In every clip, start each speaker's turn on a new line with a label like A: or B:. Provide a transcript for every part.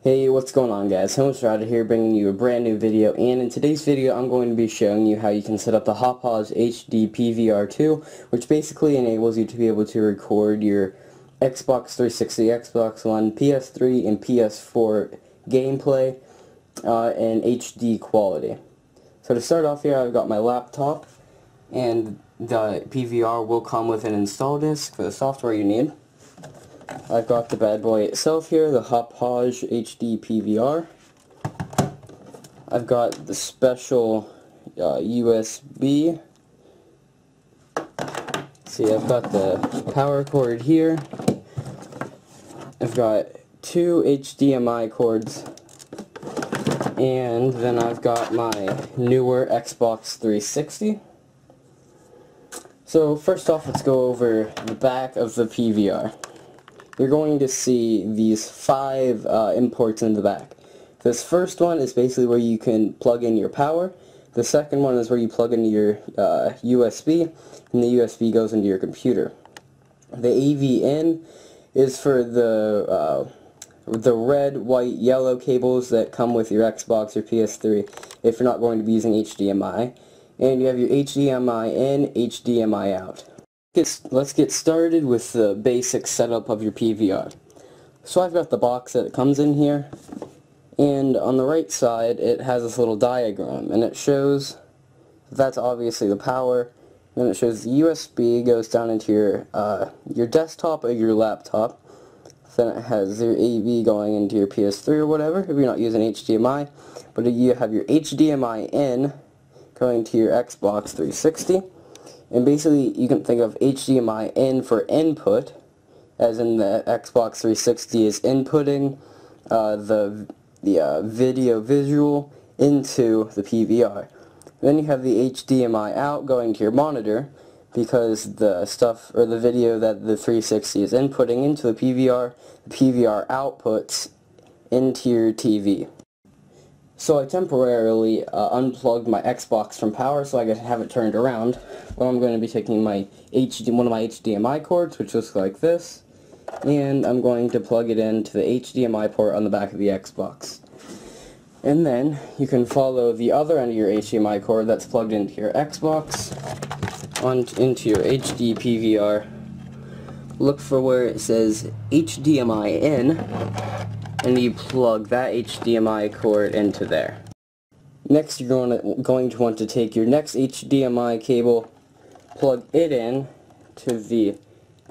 A: Hey, what's going on guys? HOMELESSRYDER here bringing you a brand new video, and in today's video I'm going to be showing you how you can set up the Hauppauge HD PVR2, which basically enables you to be able to record your Xbox 360, Xbox One, PS3, and PS4 gameplay in HD quality. So to start off here, I've got my laptop, and the PVR will come with an install disk for the software you need. I've got the bad boy itself here, the Hauppauge HD PVR. I've got the special USB. See, I've got the power cord here. I've got two HDMI cords. And then I've got my newer Xbox 360. So first off, let's go over the back of the PVR. You're going to see these 5 imports in the back. This first one is basically where you can plug in your power. The second one is where you plug in your USB, and the USB goes into your computer. The AV in is for the red, white, yellow cables that come with your Xbox or PS3 if you're not going to be using HDMI. And you have your HDMI in, HDMI out. Let's get started with the basic setup of your PVR. So I've got the box that it comes in here, and on the right side it has this little diagram, and it shows that's obviously the power. Then it shows the USB goes down into your desktop or your laptop. Then it has your AV going into your PS3 or whatever if you're not using HDMI. But you have your HDMI in going to your Xbox 360. And basically, you can think of HDMI in for input, as in the Xbox 360 is inputting the video visual into the PVR. Then you have the HDMI out going to your monitor, because the stuff, or the video that the 360 is inputting into the PVR outputs into your TV. So I temporarily unplugged my Xbox from power so I could have it turned around. Well, I'm going to be taking my one of my HDMI cords, which looks like this, and I'm going to plug it into the HDMI port on the back of the Xbox. And then you can follow the other end of your HDMI cord that's plugged into your Xbox into your HD PVR. Look for where it says HDMI in, and you plug that HDMI cord into there. Next, you're going to want to take your next HDMI cable, plug it in to the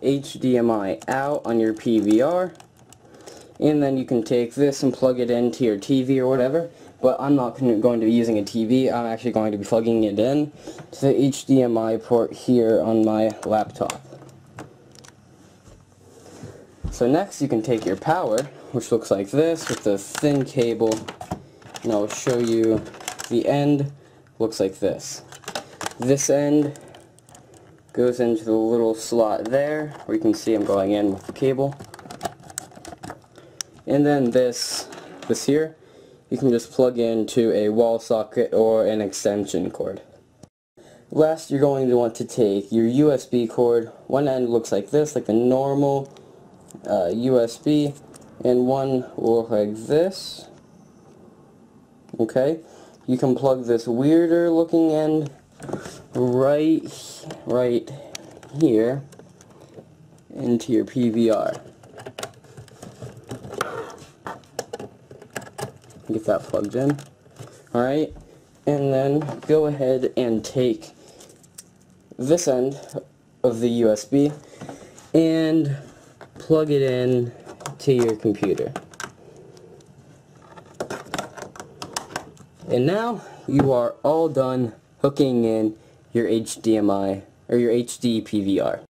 A: HDMI out on your PVR, and then you can take this and plug it into your TV or whatever, but I'm not going to be using a TV. I'm actually going to be plugging it in to the HDMI port here on my laptop. So next, you can take your power, which looks like this, with the thin cable, and I'll show you the end. Looks like this. This end goes into the little slot there, where you can see I'm going in with the cable. And then this here, you can just plug into a wall socket or an extension cord. Last, you're going to want to take your USB cord. One end looks like this, like the normal USB, and one will look like this. Okay, you can plug this weirder looking end right here into your PVR. Get that plugged in. Alright, and then go ahead and take this end of the USB and plug it in to your computer. And now you are all done hooking in your HDMI or your HD PVR.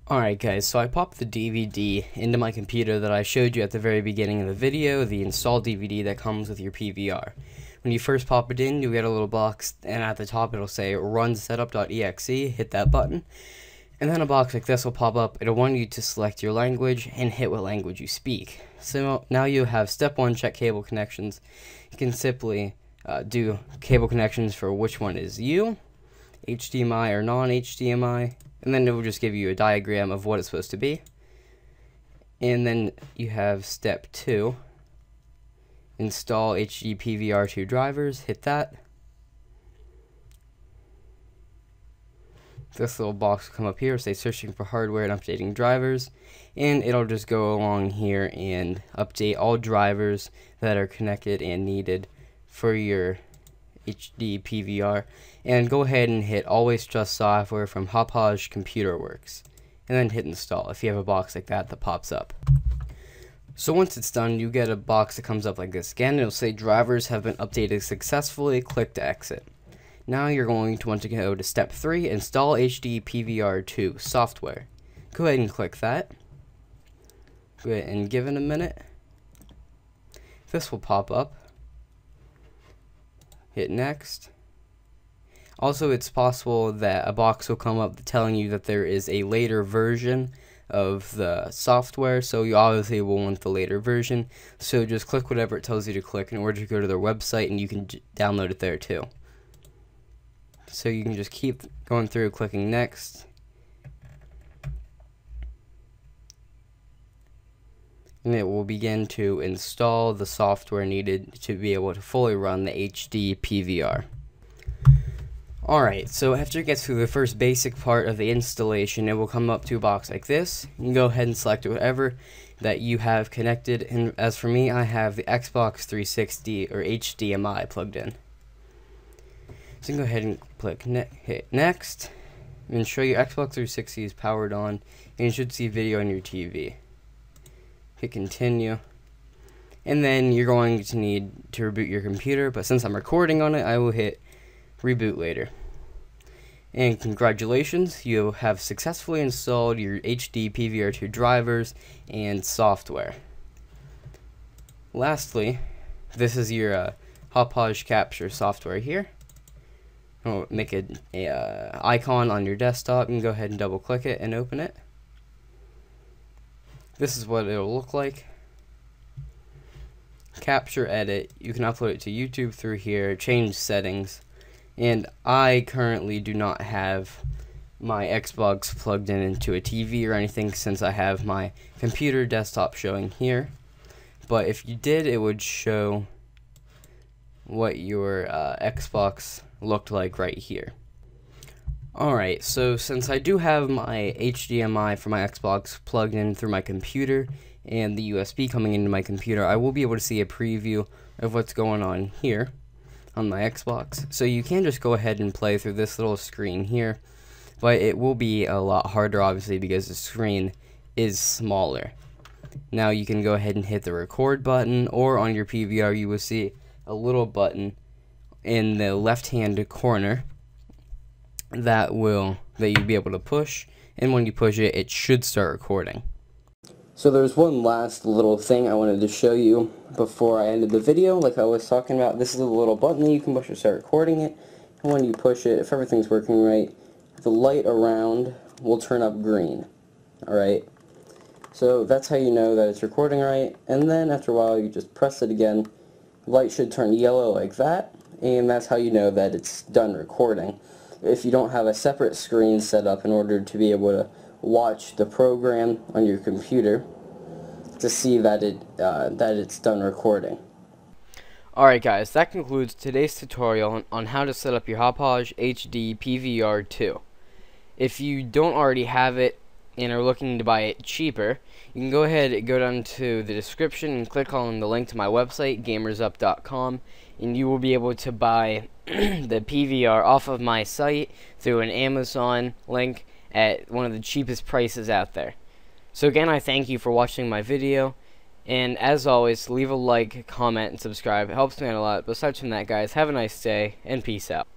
B: Alright guys, so I popped the DVD into my computer that I showed you at the very beginning of the video, the install DVD that comes with your PVR. When you first pop it in, you get a little box, and at the top it'll say run setup.exe, hit that button. And then a box like this will pop up. It'll want you to select your language and hit what language you speak. So now you have step 1, check cable connections. You can simply do cable connections for which one is you, HDMI or non-HDMI, and then it will just give you a diagram of what it's supposed to be. And then you have step 2, install HD PVR2 drivers, hit that. This little box will come up here, say searching for hardware and updating drivers, and it'll just go along here and update all drivers that are connected and needed for your HD PVR. And go ahead and hit Always Trust Software from Hauppauge Computer Works, and then hit install if you have a box like that pops up. So once it's done, you get a box that comes up like this again. It'll say drivers have been updated successfully, click to exit. Now you're going to want to go to step 3, install HD PVR2 software. Go ahead and click that. Go ahead and give it a minute. This will pop up. Hit next. Also, it's possible that a box will come up telling you that there is a later version of the software, so you obviously will want the later version. So just click whatever it tells you to click in order to go to their website, and you can download it there too. So you can just keep going through, clicking next. And it will begin to install the software needed to be able to fully run the HD PVR. Alright, so after it gets through the first basic part of the installation, it will come up to a box like this. You can go ahead and select whatever that you have connected. And as for me, I have the Xbox 360 or HDMI plugged in. So you can go ahead and click hit next, and show your Xbox 360 is powered on, and you should see video on your TV. Hit continue, and then you're going to need to reboot your computer, but since I'm recording on it, I will hit reboot later. And congratulations, you have successfully installed your HD PVR2 drivers and software. Lastly, this is your Hauppauge capture software here. I'll make an icon on your desktop. You can go ahead and double click it and open it. This is what it'll look like. Capture, edit. You can upload it to YouTube through here, change settings. And I currently do not have my Xbox plugged into a TV or anything, since I have my computer desktop showing here. But if you did, it would show what your Xbox looked like right here. Alright, so since I do have my HDMI for my Xbox plugged in through my computer and the USB coming into my computer, I will be able to see a preview of what's going on here on my Xbox. So you can just go ahead and play through this little screen here, but it will be a lot harder obviously because the screen is smaller. Now you can go ahead and hit the record button, or on your PVR you will see a little button in the left hand corner that you'd be able to push, and when you push it, it should start recording.
A: So there's one last little thing I wanted to show you before I ended the video. Like I was talking about, this is a little button that you can push to start recording it, and when you push it, if everything's working right, the light around will turn up green. Alright, so that's how you know that it's recording right, and then after a while you just press it again, the light should turn yellow like that, and that's how you know that it's done recording. If you don't have a separate screen set up in order to be able to watch the program on your computer to see that it's done recording.
B: Alright guys, that concludes today's tutorial on how to set up your Hauppauge HD PVR2. If you don't already have it and are looking to buy it cheaper, you can go ahead and go down to the description and click on the link to my website, gamersup.com, and you will be able to buy the PVR off of my site through an Amazon link at one of the cheapest prices out there. So again, I thank you for watching my video, and as always, leave a like, comment, and subscribe. It helps me out a lot. But aside from that, guys, have a nice day, and peace out.